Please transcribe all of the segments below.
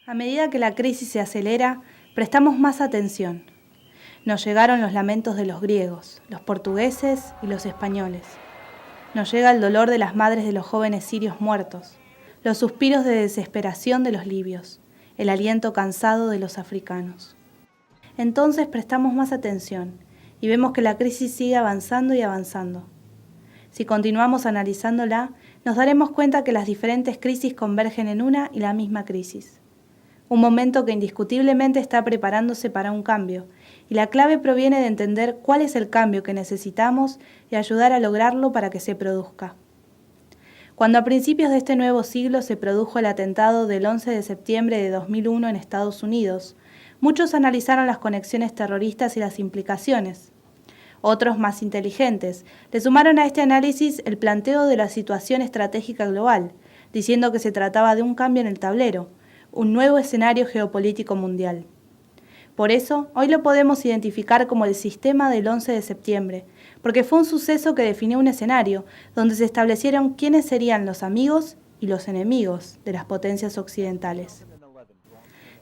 A medida que la crisis se acelera, prestamos más atención. Nos llegaron los lamentos de los griegos, los portugueses y los españoles. Nos llega el dolor de las madres de los jóvenes sirios muertos, los suspiros de desesperación de los libios, el aliento cansado de los africanos. Entonces prestamos más atención y vemos que la crisis sigue avanzando y avanzando. Si continuamos analizándola, nos daremos cuenta que las diferentes crisis convergen en una y la misma crisis. Un momento que indiscutiblemente está preparándose para un cambio, y la clave proviene de entender cuál es el cambio que necesitamos y ayudar a lograrlo para que se produzca. Cuando a principios de este nuevo siglo se produjo el atentado del 11 de septiembre de 2001 en Estados Unidos, muchos analizaron las conexiones terroristas y las implicaciones. Otros, más inteligentes, le sumaron a este análisis el planteo de la situación estratégica global, diciendo que se trataba de un cambio en el tablero, un nuevo escenario geopolítico mundial. Por eso, hoy lo podemos identificar como el sistema del 11 de septiembre, porque fue un suceso que definió un escenario donde se establecieron quiénes serían los amigos y los enemigos de las potencias occidentales.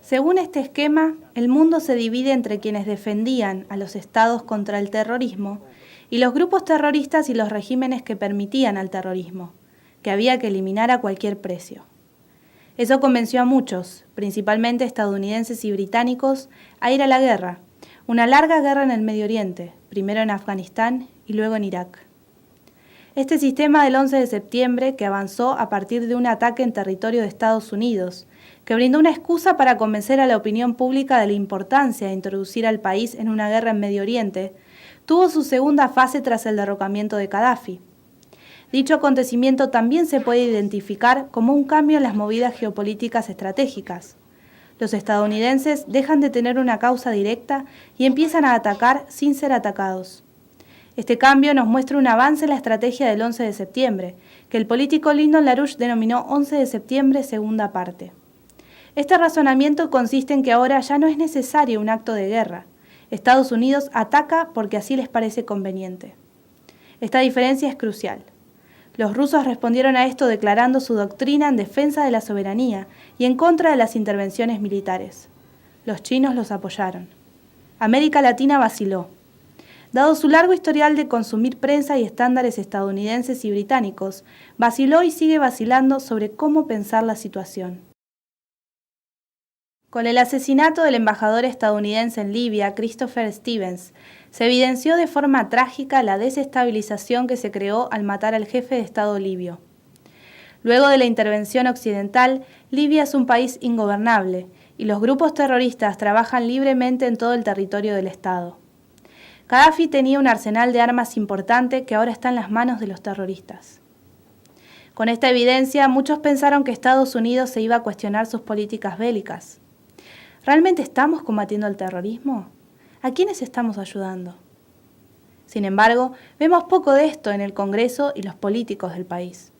Según este esquema, el mundo se divide entre quienes defendían a los estados contra el terrorismo y los grupos terroristas y los regímenes que permitían al terrorismo, que había que eliminar a cualquier precio. Eso convenció a muchos, principalmente estadounidenses y británicos, a ir a la guerra, una larga guerra en el Medio Oriente, primero en Afganistán y luego en Irak. Este sistema del 11 de septiembre, que avanzó a partir de un ataque en territorio de Estados Unidos, que brindó una excusa para convencer a la opinión pública de la importancia de introducir al país en una guerra en Medio Oriente, tuvo su segunda fase tras el derrocamiento de Gaddafi. Dicho acontecimiento también se puede identificar como un cambio en las movidas geopolíticas estratégicas. Los estadounidenses dejan de tener una causa directa y empiezan a atacar sin ser atacados. Este cambio nos muestra un avance en la estrategia del 11 de septiembre, que el político Lyndon LaRouche denominó 11 de septiembre segunda parte. Este razonamiento consiste en que ahora ya no es necesario un acto de guerra. Estados Unidos ataca porque así les parece conveniente. Esta diferencia es crucial. Los rusos respondieron a esto declarando su doctrina en defensa de la soberanía y en contra de las intervenciones militares. Los chinos los apoyaron. América Latina vaciló. Dado su largo historial de consumir prensa y estándares estadounidenses y británicos, vaciló y sigue vacilando sobre cómo pensar la situación. Con el asesinato del embajador estadounidense en Libia, Christopher Stevens, se evidenció de forma trágica la desestabilización que se creó al matar al jefe de Estado libio. Luego de la intervención occidental, Libia es un país ingobernable y los grupos terroristas trabajan libremente en todo el territorio del Estado. Gaddafi tenía un arsenal de armas importante que ahora está en las manos de los terroristas. Con esta evidencia, muchos pensaron que Estados Unidos se iba a cuestionar sus políticas bélicas. ¿Realmente estamos combatiendo el terrorismo? ¿A quiénes estamos ayudando? Sin embargo, vemos poco de esto en el Congreso y los políticos del país.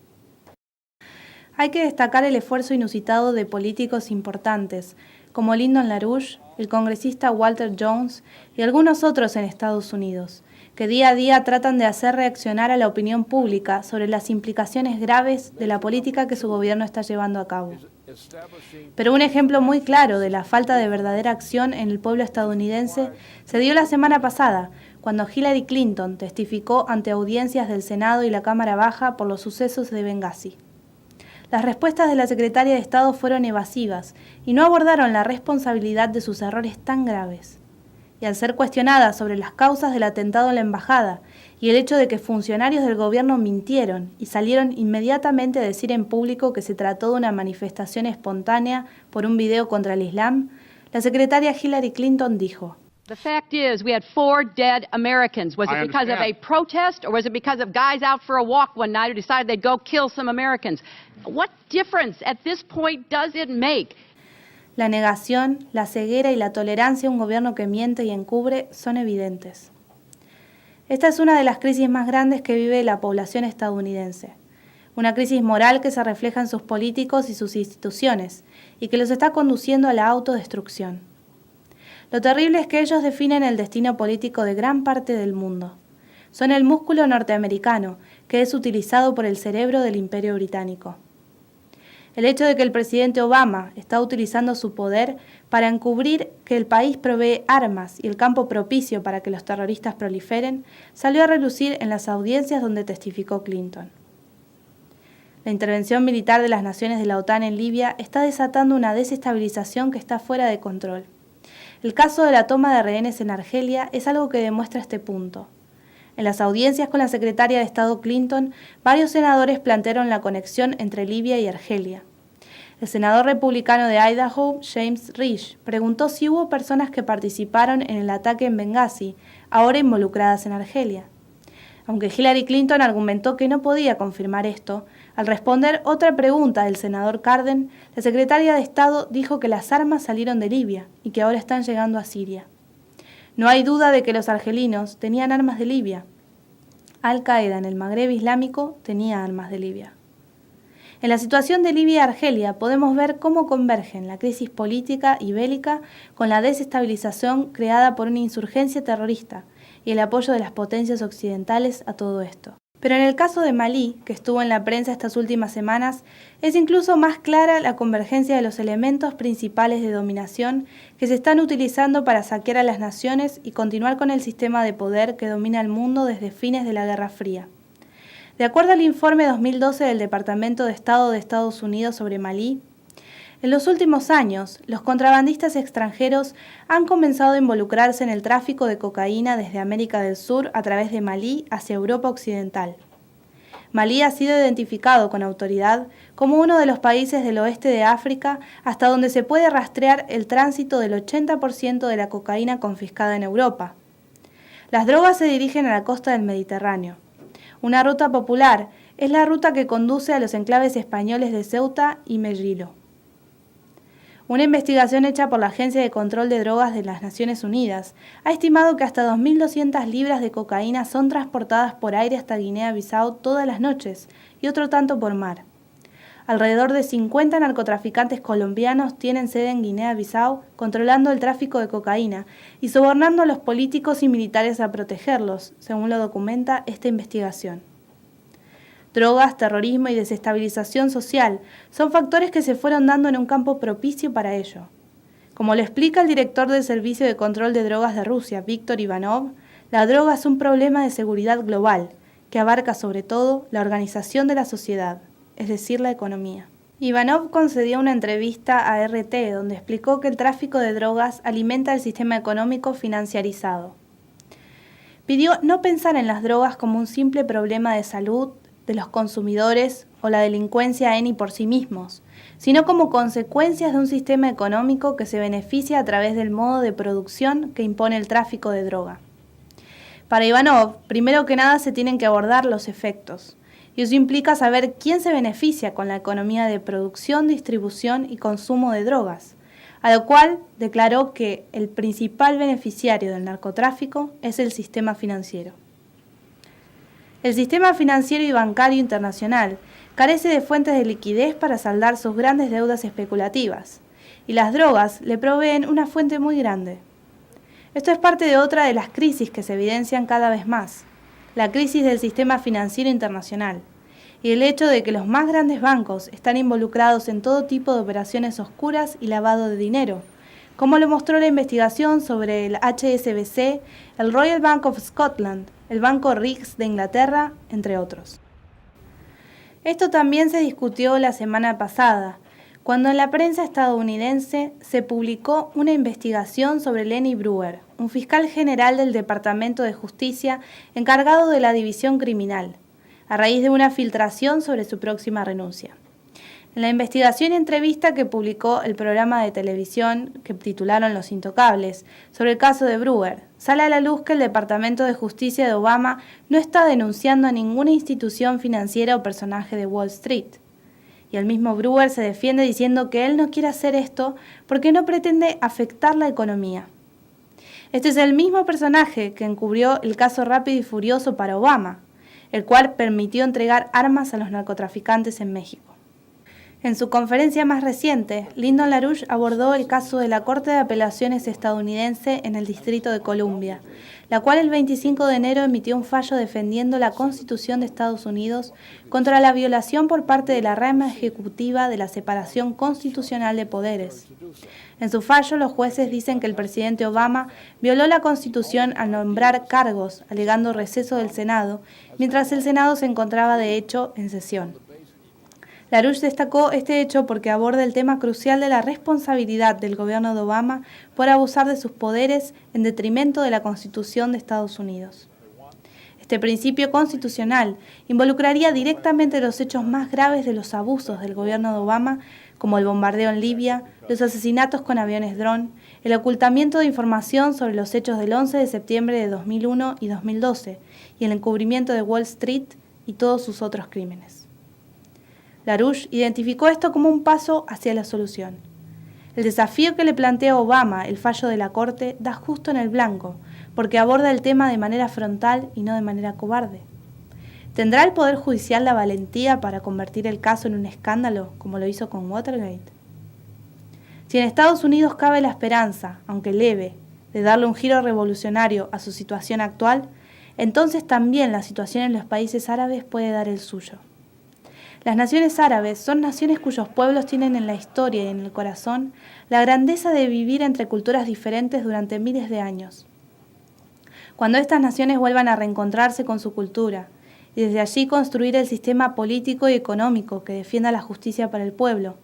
Hay que destacar el esfuerzo inusitado de políticos importantes, como Lyndon LaRouche, el congresista Walter Jones y algunos otros en Estados Unidos, que día a día tratan de hacer reaccionar a la opinión pública sobre las implicaciones graves de la política que su gobierno está llevando a cabo. Pero un ejemplo muy claro de la falta de verdadera acción en el pueblo estadounidense se dio la semana pasada, cuando Hillary Clinton testificó ante audiencias del Senado y la Cámara Baja por los sucesos de Bengasi. Las respuestas de la secretaria de Estado fueron evasivas y no abordaron la responsabilidad de sus errores tan graves. Y al ser cuestionada sobre las causas del atentado en la embajada y el hecho de que funcionarios del gobierno mintieron y salieron inmediatamente a decir en público que se trató de una manifestación espontánea por un video contra el Islam, la secretaria Hillary Clinton dijo: The fact is, we had 4 dead Americans. Was it because of a protest, or was it because of guys out for a walk one night who decided they'd go kill some Americans? What difference at this point does it make? La negación, la ceguera y la tolerancia a un gobierno que miente y encubre son evidentes. Esta es una de las crisis más grandes que vive la población estadounidense. Una crisis moral que se refleja en sus políticos y sus instituciones y que los está conduciendo a la autodestrucción. Lo terrible es que ellos definen el destino político de gran parte del mundo. Son el músculo norteamericano que es utilizado por el cerebro del Imperio Británico. El hecho de que el presidente Obama está utilizando su poder para encubrir que el país provee armas y el campo propicio para que los terroristas proliferen, salió a relucir en las audiencias donde testificó Clinton. La intervención militar de las naciones de la OTAN en Libia está desatando una desestabilización que está fuera de control. El caso de la toma de rehenes en Argelia es algo que demuestra este punto. En las audiencias con la secretaria de Estado Clinton, varios senadores plantearon la conexión entre Libia y Argelia. El senador republicano de Idaho, James Risch, preguntó si hubo personas que participaron en el ataque en Benghazi, ahora involucradas en Argelia. Aunque Hillary Clinton argumentó que no podía confirmar esto, al responder otra pregunta del senador Cardin, la secretaria de Estado dijo que las armas salieron de Libia y que ahora están llegando a Siria. No hay duda de que los argelinos tenían armas de Libia. Al-Qaeda en el Magreb Islámico tenía armas de Libia. En la situación de Libia y Argelia podemos ver cómo convergen la crisis política y bélica con la desestabilización creada por una insurgencia terrorista y el apoyo de las potencias occidentales a todo esto. Pero en el caso de Malí, que estuvo en la prensa estas últimas semanas, es incluso más clara la convergencia de los elementos principales de dominación que se están utilizando para saquear a las naciones y continuar con el sistema de poder que domina el mundo desde fines de la Guerra Fría. De acuerdo al informe 2012 del Departamento de Estado de Estados Unidos sobre Malí, en los últimos años, los contrabandistas extranjeros han comenzado a involucrarse en el tráfico de cocaína desde América del Sur a través de Malí hacia Europa Occidental. Malí ha sido identificado con autoridad como uno de los países del oeste de África hasta donde se puede rastrear el tránsito del 80% de la cocaína confiscada en Europa. Las drogas se dirigen a la costa del Mediterráneo. Una ruta popular es la ruta que conduce a los enclaves españoles de Ceuta y Melilla. Una investigación hecha por la Agencia de Control de Drogas de las Naciones Unidas ha estimado que hasta 2.200 libras de cocaína son transportadas por aire hasta Guinea-Bissau todas las noches y otro tanto por mar. Alrededor de 50 narcotraficantes colombianos tienen sede en Guinea-Bissau, controlando el tráfico de cocaína y sobornando a los políticos y militares a protegerlos, según lo documenta esta investigación. Drogas, terrorismo y desestabilización social son factores que se fueron dando en un campo propicio para ello. Como lo explica el director del Servicio de Control de Drogas de Rusia, Víctor Ivanov, la droga es un problema de seguridad global que abarca sobre todo la organización de la sociedad, es decir, la economía. Ivanov concedió una entrevista a RT donde explicó que el tráfico de drogas alimenta el sistema económico financiarizado. Pidió no pensar en las drogas como un simple problema de salud de los consumidores o la delincuencia en y por sí mismos, sino como consecuencias de un sistema económico que se beneficia a través del modo de producción que impone el tráfico de droga. Para Ivanov, primero que nada se tienen que abordar los efectos, y eso implica saber quién se beneficia con la economía de producción, distribución y consumo de drogas, a lo cual declaró que el principal beneficiario del narcotráfico es el sistema financiero. El sistema financiero y bancario internacional carece de fuentes de liquidez para saldar sus grandes deudas especulativas, y las drogas le proveen una fuente muy grande. Esto es parte de otra de las crisis que se evidencian cada vez más, la crisis del sistema financiero internacional, y el hecho de que los más grandes bancos están involucrados en todo tipo de operaciones oscuras y lavado de dinero, como lo mostró la investigación sobre el HSBC, el Royal Bank of Scotland, el Banco Riggs de Inglaterra, entre otros. Esto también se discutió la semana pasada, cuando en la prensa estadounidense se publicó una investigación sobre Lenny Brewer, un fiscal general del Departamento de Justicia encargado de la división criminal, a raíz de una filtración sobre su próxima renuncia. En la investigación y entrevista que publicó el programa de televisión que titularon Los Intocables sobre el caso de Brewer, sale a la luz que el Departamento de Justicia de Obama no está denunciando a ninguna institución financiera o personaje de Wall Street. Y el mismo Brewer se defiende diciendo que él no quiere hacer esto porque no pretende afectar la economía. Este es el mismo personaje que encubrió el caso Rápido y Furioso para Obama, el cual permitió entregar armas a los narcotraficantes en México. En su conferencia más reciente, Lyndon LaRouche abordó el caso de la Corte de Apelaciones estadounidense en el Distrito de Columbia, la cual el 25 de enero emitió un fallo defendiendo la Constitución de Estados Unidos contra la violación por parte de la rama ejecutiva de la separación constitucional de poderes. En su fallo, los jueces dicen que el presidente Obama violó la Constitución al nombrar cargos, alegando receso del Senado, mientras el Senado se encontraba de hecho en sesión. LaRouche destacó este hecho porque aborda el tema crucial de la responsabilidad del gobierno de Obama por abusar de sus poderes en detrimento de la Constitución de Estados Unidos. Este principio constitucional involucraría directamente los hechos más graves de los abusos del gobierno de Obama, como el bombardeo en Libia, los asesinatos con aviones dron, el ocultamiento de información sobre los hechos del 11 de septiembre de 2001 y 2012, y el encubrimiento de Wall Street y todos sus otros crímenes. LaRouche identificó esto como un paso hacia la solución. El desafío que le plantea Obama el fallo de la Corte da justo en el blanco, porque aborda el tema de manera frontal y no de manera cobarde. ¿Tendrá el Poder Judicial la valentía para convertir el caso en un escándalo, como lo hizo con Watergate? Si en Estados Unidos cabe la esperanza, aunque leve, de darle un giro revolucionario a su situación actual, entonces también la situación en los países árabes puede dar el suyo. Las naciones árabes son naciones cuyos pueblos tienen en la historia y en el corazón la grandeza de vivir entre culturas diferentes durante miles de años. Cuando estas naciones vuelvan a reencontrarse con su cultura y desde allí construir el sistema político y económico que defienda la justicia para el pueblo,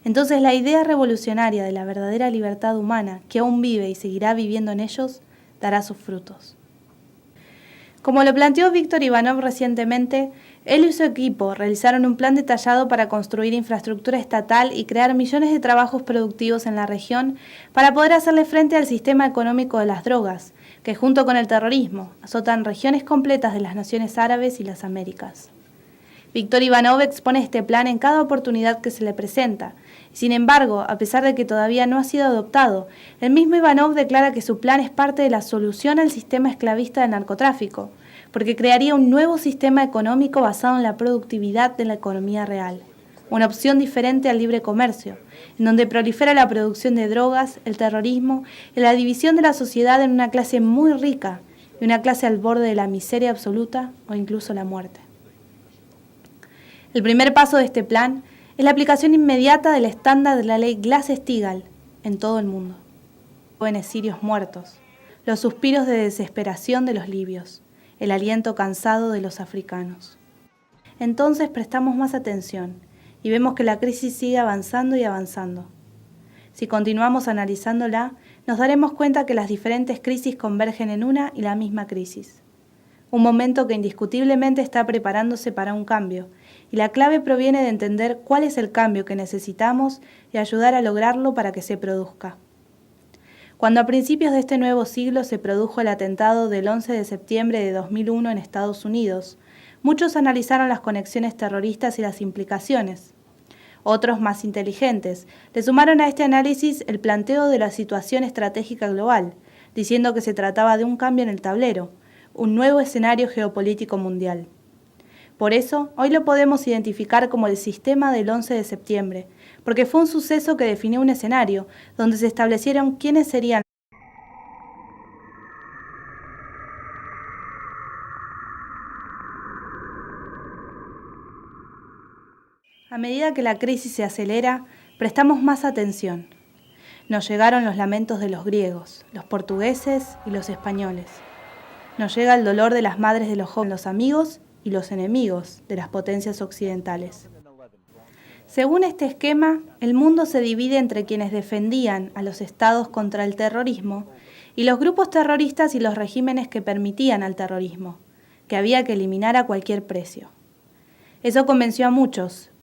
entonces la idea revolucionaria de la verdadera libertad humana que aún vive y seguirá viviendo en ellos dará sus frutos. Como lo planteó Víctor Ivanov recientemente, él y su equipo realizaron un plan detallado para construir infraestructura estatal y crear millones de trabajos productivos en la región para poder hacerle frente al sistema económico de las drogas, que junto con el terrorismo azotan regiones completas de las naciones árabes y las Américas. Víctor Ivanov expone este plan en cada oportunidad que se le presenta. Sin embargo, a pesar de que todavía no ha sido adoptado, el mismo Ivanov declara que su plan es parte de la solución al sistema esclavista del narcotráfico, porque crearía un nuevo sistema económico basado en la productividad de la economía real, una opción diferente al libre comercio, en donde prolifera la producción de drogas, el terrorismo y la división de la sociedad en una clase muy rica y una clase al borde de la miseria absoluta o incluso la muerte. El primer paso de este plan es la aplicación inmediata del estándar de la ley Glass-Steagall en todo el mundo. Jóvenes sirios muertos, los suspiros de desesperación de los libios, el aliento cansado de los africanos. Entonces prestamos más atención y vemos que la crisis sigue avanzando y avanzando. Si continuamos analizándola, nos daremos cuenta que las diferentes crisis convergen en una y la misma crisis. Un momento que indiscutiblemente está preparándose para un cambio, y la clave proviene de entender cuál es el cambio que necesitamos y ayudar a lograrlo para que se produzca. Cuando a principios de este nuevo siglo se produjo el atentado del 11 de septiembre de 2001 en Estados Unidos, muchos analizaron las conexiones terroristas y las implicaciones. Otros, más inteligentes, le sumaron a este análisis el planteo de la situación estratégica global, diciendo que se trataba de un cambio en el tablero, un nuevo escenario geopolítico mundial. Por eso, hoy lo podemos identificar como el sistema del 11 de septiembre, porque fue un suceso que definió un escenario donde se establecieron quiénes serían. A medida que la crisis se acelera, prestamos más atención. Nos llegaron los lamentos de los griegos, los portugueses y los españoles. Nos llega el dolor de las madres de los jóvenes, los amigos y los enemigos de las potencias occidentales. Según este esquema, el mundo se divide entre quienes defendían a los estados contra el terrorismo y los grupos terroristas y los regímenes que permitían al terrorismo, que había que eliminar a cualquier precio. Eso convenció a muchos,